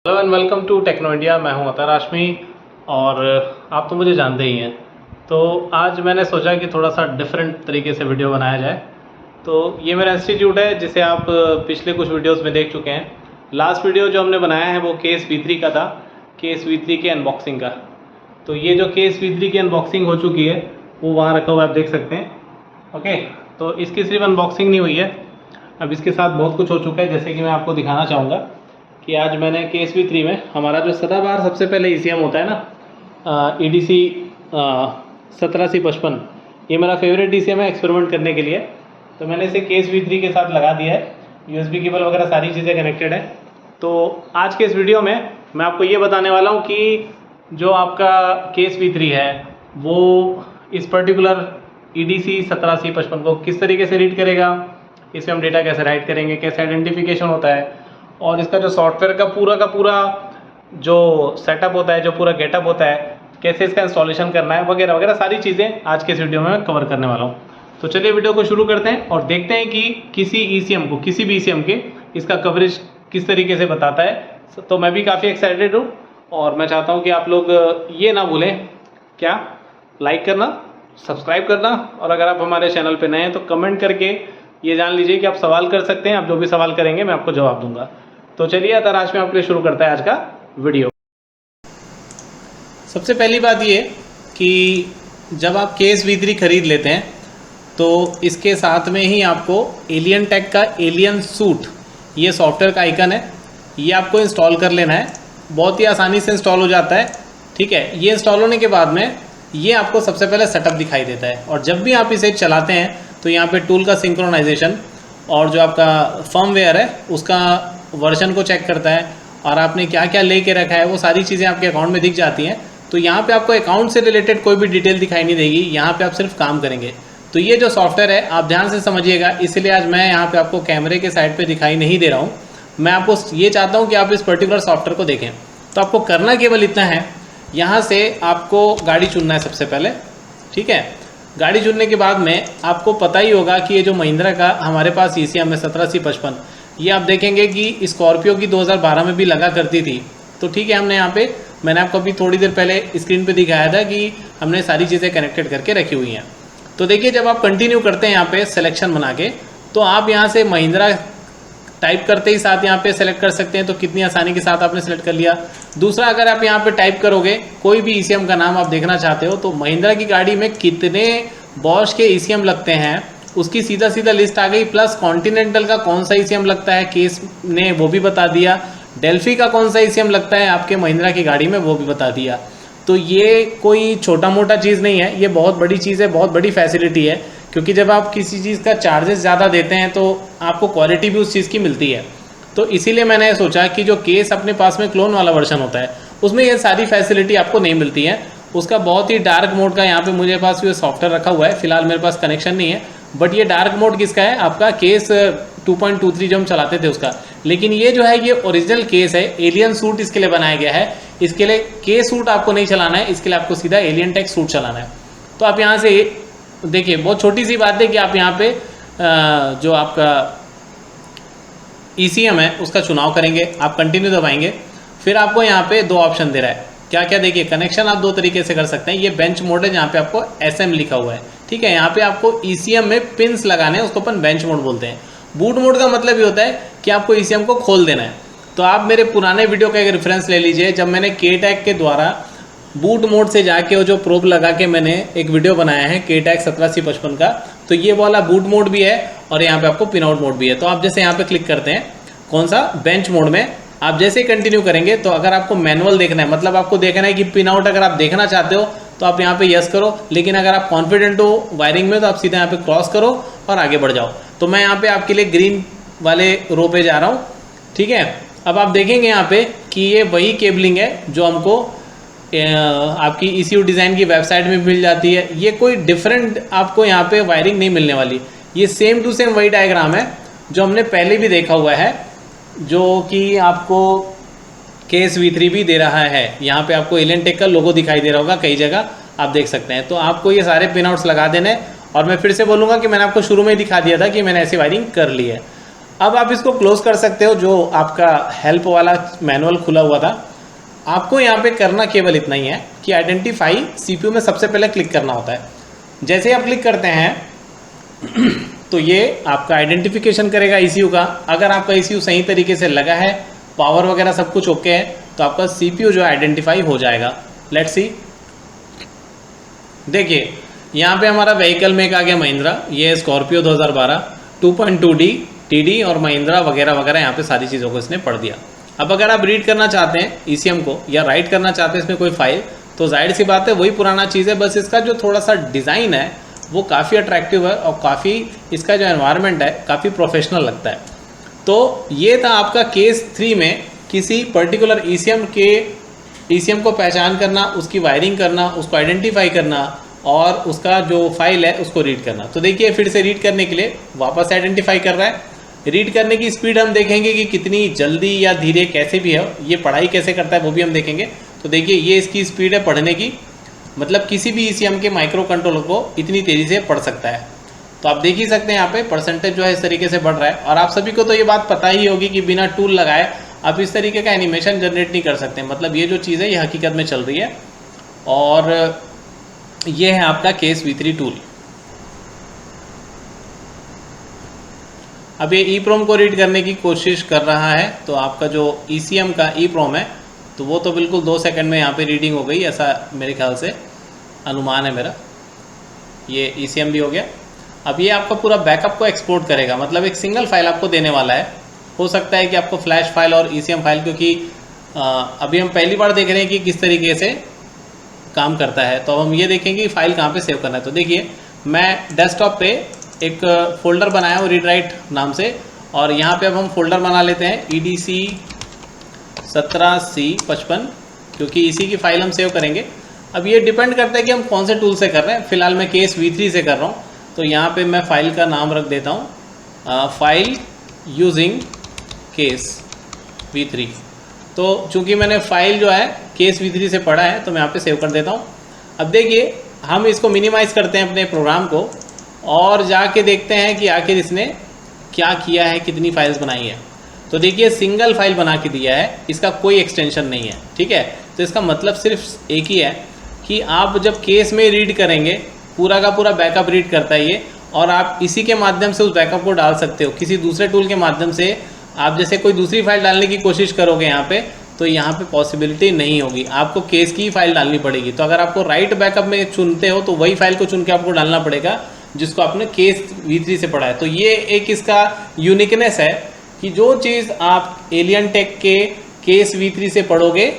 Hello and welcome to Techno India. मैं हूं अतर हाशमी और आप तो मुझे जानते ही हैं। तो आज मैंने सोचा कि थोड़ा सा डिफरेंट तरीके से वीडियो बनाया जाए। तो ये मेरा इंस्टीट्यूट है जिसे आप पिछले कुछ वीडियोस में देख चुके हैं। लास्ट वीडियो जो हमने बनाया है वो केस V3 का था, केस V3 के अनबॉक्सिंग का। तो ये जो केस V3 की अनबॉक्सिंग हो चुकी है वो वहाँ रखा हुआ आप देख सकते हैं। ओके, तो इसकी सिर्फ अनबॉक्सिंग नहीं हुई है, अब इसके साथ बहुत कुछ हो चुका है, जैसे कि मैं आपको दिखाना चाहूँगा कि आज मैंने केस V3 में हमारा जो सदाबहार सबसे पहले ECM होता है ना, EDC 17C55, ये मेरा फेवरेट ECM है एक्सपेरिमेंट करने के लिए। तो मैंने इसे केस V3 के साथ लगा दिया है, USB केबल वगैरह सारी चीज़ें कनेक्टेड है। तो आज के इस वीडियो में मैं आपको ये बताने वाला हूँ कि जो आपका केस V3 है वो इस पर्टिकुलर EDC 17C55 को किस तरीके से रीड करेगा, इसमें हम डेटा कैसे राइट करेंगे, कैसे आइडेंटिफिकेशन होता है, और इसका जो सॉफ्टवेयर का पूरा जो सेटअप होता है, जो पूरा गेटअप होता है, कैसे इसका इंस्टॉलेशन करना है, वगैरह वगैरह सारी चीज़ें आज के इस वीडियो में मैं कवर करने वाला हूँ। तो चलिए वीडियो को शुरू करते हैं और देखते हैं कि किसी ECM को, किसी भी ECM के इसका कवरेज किस तरीके से बताता है। तो मैं भी काफ़ी एक्साइटेड हूँ और मैं चाहता हूँ कि आप लोग ये ना भूलें, क्या, लाइक करना, सब्सक्राइब करना, और अगर आप हमारे चैनल पर नए हैं तो कमेंट करके ये जान लीजिए कि आप सवाल कर सकते हैं। आप जो भी सवाल करेंगे मैं आपको जवाब दूंगा। तो चलिए अतर आज में आपके लिए शुरू करता है आज का वीडियो। सबसे पहली बात ये कि जब आप केस V3 खरीद लेते हैं तो इसके साथ में ही आपको एलियन टेक का एलियन सूट, ये सॉफ्टवेयर का आइकन है, ये आपको इंस्टॉल कर लेना है। बहुत ही आसानी से इंस्टॉल हो जाता है, ठीक है। ये इंस्टॉल होने के बाद में ये आपको सबसे पहले सेटअप दिखाई देता है, और जब भी आप इसे चलाते हैं तो यहाँ पे टूल का सिंक्रोनाइजेशन और जो आपका फर्मवेयर है उसका वर्जन को चेक करता है, और आपने क्या क्या लेके रखा है वो सारी चीज़ें आपके अकाउंट में दिख जाती हैं। तो यहाँ पे आपको अकाउंट से रिलेटेड कोई भी डिटेल दिखाई नहीं देगी, यहाँ पे आप सिर्फ काम करेंगे। तो ये जो सॉफ्टवेयर है आप ध्यान से समझिएगा, इसलिए आज मैं यहाँ पे आपको कैमरे के साइड पे दिखाई नहीं दे रहा हूँ। मैं आपको ये चाहता हूँ कि आप इस पर्टिकुलर सॉफ्टवेयर को देखें। तो आपको करना केवल इतना है, यहाँ से आपको गाड़ी चुनना है सबसे पहले, ठीक है। गाड़ी चुनने के बाद में आपको पता ही होगा कि ये जो महिंद्रा का हमारे पास ECM है 17C55, ये आप देखेंगे कि स्कॉर्पियो की 2012 में भी लगा करती थी। तो ठीक है, हमने यहाँ पे, मैंने आपको अभी थोड़ी देर पहले स्क्रीन पे दिखाया था कि हमने सारी चीज़ें कनेक्टेड करके रखी हुई हैं। तो देखिए, जब आप कंटिन्यू करते हैं यहाँ पे सिलेक्शन बना के, तो आप यहाँ से महिंद्रा टाइप करते ही साथ यहाँ पे सेलेक्ट कर सकते हैं। तो कितनी आसानी के साथ आपने सेलेक्ट कर लिया। दूसरा, अगर आप यहाँ पे टाइप करोगे कोई भी ECM का नाम आप देखना चाहते हो, तो महिंद्रा की गाड़ी में कितने बॉश के ECM लगते हैं उसकी सीधा सीधा लिस्ट आ गई, प्लस कॉन्टिनेंटल का कौन सा ECM लगता है केस ने वो भी बता दिया, डेल्फी का कौन सा ECM लगता है आपके महिंद्रा की गाड़ी में वो भी बता दिया। तो ये कोई छोटा मोटा चीज़ नहीं है, ये बहुत बड़ी चीज़ है, बहुत बड़ी फैसिलिटी है। क्योंकि जब आप किसी चीज़ का चार्जेस ज़्यादा देते हैं तो आपको क्वालिटी भी उस चीज़ की मिलती है। तो इसीलिए मैंने सोचा कि जो केस अपने पास में क्लोन वाला वर्जन होता है उसमें ये सारी फैसिलिटी आपको नहीं मिलती है। उसका बहुत ही डार्क मोड का यहाँ पे मुझे पास ये सॉफ्टवेयर रखा हुआ है, फिलहाल मेरे पास कनेक्शन नहीं है, बट ये डार्क मोड किसका है, आपका केस 2.23 जो हम चलाते थे उसका। लेकिन ये जो है ये ओरिजिनल केस है, एलियन सूट इसके लिए बनाया गया है। इसके लिए केस सूट आपको नहीं चलाना है, इसके लिए आपको सीधा एलियन टेक सूट चलाना है। तो आप यहाँ से देखिए, बहुत छोटी सी बात है कि आप यहाँ पे जो आपका ECM है उसका चुनाव करेंगे, आप कंटिन्यू दबाएंगे, फिर आपको यहाँ पे दो ऑप्शन दे रहा है। क्या क्या, देखिए, कनेक्शन आप दो तरीके से कर सकते हैं। ये बेंच मोड है जहाँ पे आपको SM लिखा हुआ है, ठीक है। यहाँ पे आपको ECM में पिन्स लगाने हैं, उसको अपन बेंच मोड बोलते हैं। बूट मोड का मतलब ये होता है कि आपको ECM को खोल देना है। तो आप मेरे पुराने वीडियो का एक रेफरेंस ले लीजिए, जब मैंने KTAG के द्वारा बूट मोड से जाके वो जो प्रोब लगा के मैंने एक वीडियो बनाया है KTAG 17C55 का, तो ये वाला बूट मोड भी है और यहाँ पे आपको पिन आउट मोड भी है। तो आप जैसे यहाँ पे क्लिक करते हैं कौन सा, बेंच मोड में, आप जैसे ही कंटिन्यू करेंगे तो अगर आपको मैनुअल देखना है, मतलब आपको देखना है कि पिन आउट अगर आप देखना चाहते हो तो आप यहाँ पे यस करो, लेकिन अगर आप कॉन्फिडेंट हो वायरिंग में तो आप सीधा यहाँ पे क्रॉस करो और आगे बढ़ जाओ। तो मैं यहाँ पे आपके लिए ग्रीन वाले रो पे जा रहा हूँ, ठीक है। अब आप देखेंगे यहाँ पे कि ये वही केबलिंग है जो हमको आपकी ECU डिज़ाइन की वेबसाइट में मिल जाती है। ये कोई डिफरेंट आपको यहाँ पे वायरिंग नहीं मिलने वाली, ये सेम टू सेम वही डायग्राम है जो हमने पहले भी देखा हुआ है, जो कि आपको केस V3 भी दे रहा है। यहाँ पे आपको एलियन टेक का लोगो दिखाई दे रहा होगा कई जगह, आप देख सकते हैं। तो आपको ये सारे पिन आउट्स लगा देने, और मैं फिर से बोलूँगा कि मैंने आपको शुरू में ही दिखा दिया था कि मैंने ऐसी वायरिंग कर ली है। अब आप इसको क्लोज कर सकते हो, जो आपका हेल्प वाला मैनुअल खुला हुआ था। आपको यहाँ पे करना केवल इतना ही है कि आइडेंटिफाई सीपीयू में सबसे पहले क्लिक करना होता है। जैसे ही आप क्लिक करते हैं तो ये आपका आइडेंटिफिकेशन करेगा ईसीयू का। अगर आपका ईसीयू सही तरीके से लगा है, पावर वगैरह सब कुछ ओके है, तो आपका सीपीयू जो है आइडेंटिफाई हो जाएगा। लेट्स सी, देखिए यहाँ पे हमारा व्हीकल में आ गया महिंद्रा, ये स्कॉर्पियो 2012 2.2D TD और महिंद्रा वगैरह वगैरह, यहाँ पे सारी चीज़ों को इसने पढ़ दिया। अब अगर आप रीड करना चाहते हैं ईसीएम को या राइट करना चाहते हैं इसमें कोई फाइल, तो जाहिर सी बात है वही पुराना चीज़ है, बस इसका जो थोड़ा सा डिज़ाइन है वो काफ़ी अट्रैक्टिव है और काफ़ी इसका जो एनवायरनमेंट है काफ़ी प्रोफेशनल लगता है। तो ये था आपका केस 3 में किसी पर्टिकुलर ईसीएम को पहचान करना, उसकी वायरिंग करना, उसको आइडेंटिफाई करना और उसका जो फाइल है उसको रीड करना। तो देखिए फिर से रीड करने के लिए वापस आइडेंटिफाई कर रहा है। रीड करने की स्पीड हम देखेंगे कि कितनी जल्दी या धीरे कैसे भी है, ये पढ़ाई कैसे करता है वो भी हम देखेंगे। तो देखिए ये इसकी स्पीड है पढ़ने की, मतलब किसी भी ईसीएम के माइक्रो कंट्रोलर को इतनी तेज़ी से पढ़ सकता है। तो आप देख ही सकते हैं यहाँ पे परसेंटेज जो है इस तरीके से बढ़ रहा है। और आप सभी को तो ये बात पता ही होगी कि बिना टूल लगाए आप इस तरीके का एनिमेशन जनरेट नहीं कर सकते। मतलब ये जो चीज़ है ये हकीकत में चल रही है। और ये है आपका केस V3 टूल। अब ये EEPROM को रीड करने की कोशिश कर रहा है, तो आपका जो ECM का EEPROM है तो वो तो बिल्कुल 2 सेकंड में यहाँ पे रीडिंग हो गई, ऐसा मेरे ख्याल से अनुमान है मेरा। ये ECM भी हो गया। अब ये आपका पूरा बैकअप को एक्सपोर्ट करेगा, मतलब एक सिंगल फाइल आपको देने वाला है। हो सकता है कि आपको फ्लैश फाइल और ECM फाइल, क्योंकि अभी हम पहली बार देख रहे हैं कि किस तरीके से काम करता है, तो हम ये देखेंगे कि फाइल कहाँ पे सेव करना है। तो देखिए मैं डेस्कटॉप पे एक फ़ोल्डर बनाया हूँ रीड राइट नाम से, और यहाँ पे अब हम फोल्डर बना लेते हैं EDC 17C55, क्योंकि इसी की फ़ाइल हम सेव करेंगे। अब ये डिपेंड करता है कि हम कौन से टूल से कर रहे हैं। फ़िलहाल मैं केस V3 से कर रहा हूँ, तो यहाँ पे मैं फ़ाइल का नाम रख देता हूँ फाइल यूजिंग केस V3। तो चूँकि मैंने फ़ाइल जो है केस V3 से पढ़ा है तो मैं यहाँ पे सेव कर देता हूँ। अब देखिए हम इसको मिनिमाइज़ करते हैं अपने प्रोग्राम को और जाके देखते हैं कि आखिर इसने क्या किया है, कितनी फाइल्स बनाई है। तो देखिए सिंगल फाइल बना के दिया है, इसका कोई एक्सटेंशन नहीं है, ठीक है। तो इसका मतलब सिर्फ एक ही है कि आप जब केस में रीड करेंगे पूरा का पूरा बैकअप रीड करता है ये, और आप इसी के माध्यम से उस बैकअप को डाल सकते हो। किसी दूसरे टूल के माध्यम से आप जैसे कोई दूसरी फाइल डालने की कोशिश करोगे यहाँ पे, तो यहाँ पे पॉसिबिलिटी नहीं होगी, आपको केस की ही फाइल डालनी पड़ेगी। तो अगर आपको राइट बैकअप में चुनते हो तो वही फाइल को चुन के आपको डालना पड़ेगा जिसको आपने केस V3 से पढ़ा है। तो ये एक इसका यूनिकनेस है कि जो चीज़ आप एलियन टेक के केस V3 से पढ़ोगे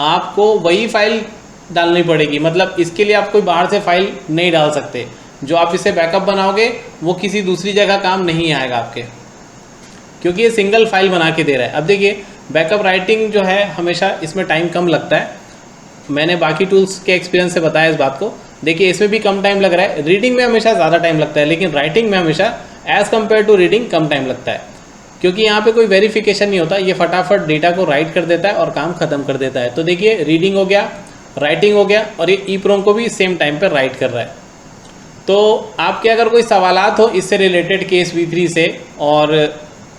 आपको वही फाइल डालनी पड़ेगी। मतलब इसके लिए आप कोई बाहर से फाइल नहीं डाल सकते। जो आप इसे बैकअप बनाओगे वो किसी दूसरी जगह काम नहीं आएगा आपके, क्योंकि ये सिंगल फाइल बना के दे रहा है। अब देखिए बैकअप राइटिंग जो है हमेशा इसमें टाइम कम लगता है, मैंने बाकी टूल्स के एक्सपीरियंस से बताया इस बात को। देखिए इसमें भी कम टाइम लग रहा है, रीडिंग में हमेशा ज़्यादा टाइम लगता है, लेकिन राइटिंग में हमेशा एज़ कम्पेयर टू रीडिंग कम टाइम लगता है, क्योंकि यहाँ पे कोई वेरिफिकेशन नहीं होता। ये फटाफट डेटा को राइट कर देता है और काम खत्म कर देता है। तो देखिए रीडिंग हो गया, राइटिंग हो गया, और ये EEPROM को भी सेम टाइम पर राइट कर रहा है। तो आपके अगर कोई सवालात हो इससे रिलेटेड केस V3 से, और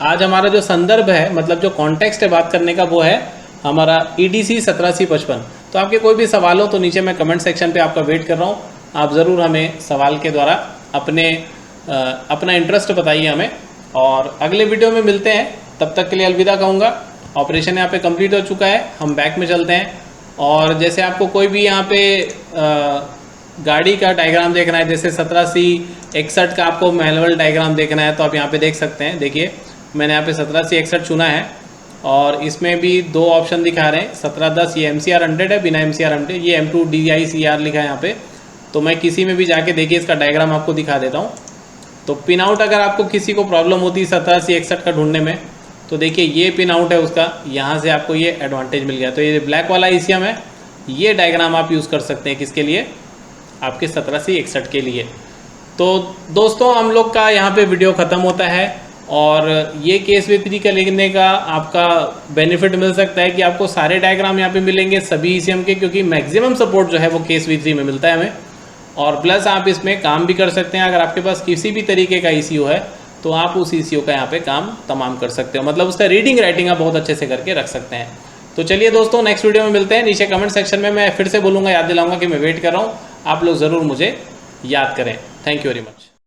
आज हमारा जो संदर्भ है, मतलब जो कॉन्टेक्स्ट है बात करने का, वो है हमारा EDC 17C55। तो आपके कोई भी सवाल हो तो नीचे मैं कमेंट सेक्शन पे आपका वेट कर रहा हूँ। आप ज़रूर हमें सवाल के द्वारा अपना इंटरेस्ट बताइए हमें, और अगले वीडियो में मिलते हैं। तब तक के लिए अलविदा कहूँगा। ऑपरेशन यहाँ पे कंप्लीट हो चुका है, हम बैक में चलते हैं। और जैसे आपको कोई भी यहाँ पे गाड़ी का डायग्राम देखना है, जैसे 17C61 का आपको मैनुअल डायग्राम देखना है, तो आप यहाँ पे देख सकते हैं। देखिए मैंने यहाँ पे 17C61 चुना है और इसमें भी 2 ऑप्शन दिखा रहे हैं। 1710 ये MCR 100 है, बिना MCR 100, ये M2DICR लिखा है यहाँ पे। तो मैं किसी में भी जाके देखिए इसका डायग्राम आपको दिखा देता हूँ। तो पिन आउट अगर आपको किसी को प्रॉब्लम होती है 17C61 का ढूंढने में, तो देखिए ये पिन आउट है उसका, यहाँ से आपको ये एडवांटेज मिल गया। तो ये ब्लैक वाला ECM है, ये डायग्राम आप यूज़ कर सकते हैं किसके लिए, आपके 17C61 के लिए। तो दोस्तों हम लोग का यहाँ पे वीडियो ख़त्म होता है, और ये केस V3 का लिखने का आपका बेनिफिट मिल सकता है कि आपको सारे डायग्राम यहाँ पे मिलेंगे सभी ECM के, क्योंकि मैक्सिमम सपोर्ट जो है वो केस V3 में मिलता है हमें। और प्लस आप इसमें काम भी कर सकते हैं। अगर आपके पास किसी भी तरीके का ECU है तो आप उस ECO का यहाँ पे काम तमाम कर सकते हो, मतलब उसका रीडिंग राइटिंग आप बहुत अच्छे से करके रख सकते हैं। तो चलिए दोस्तों, नेक्स्ट वीडियो में मिलते हैं। नीचे कमेंट सेक्शन में मैं फिर से बोलूँगा, याद दिलाऊंगा कि मैं वेट कर रहा हूँ, आप लोग ज़रूर मुझे याद करें। Thank you very much.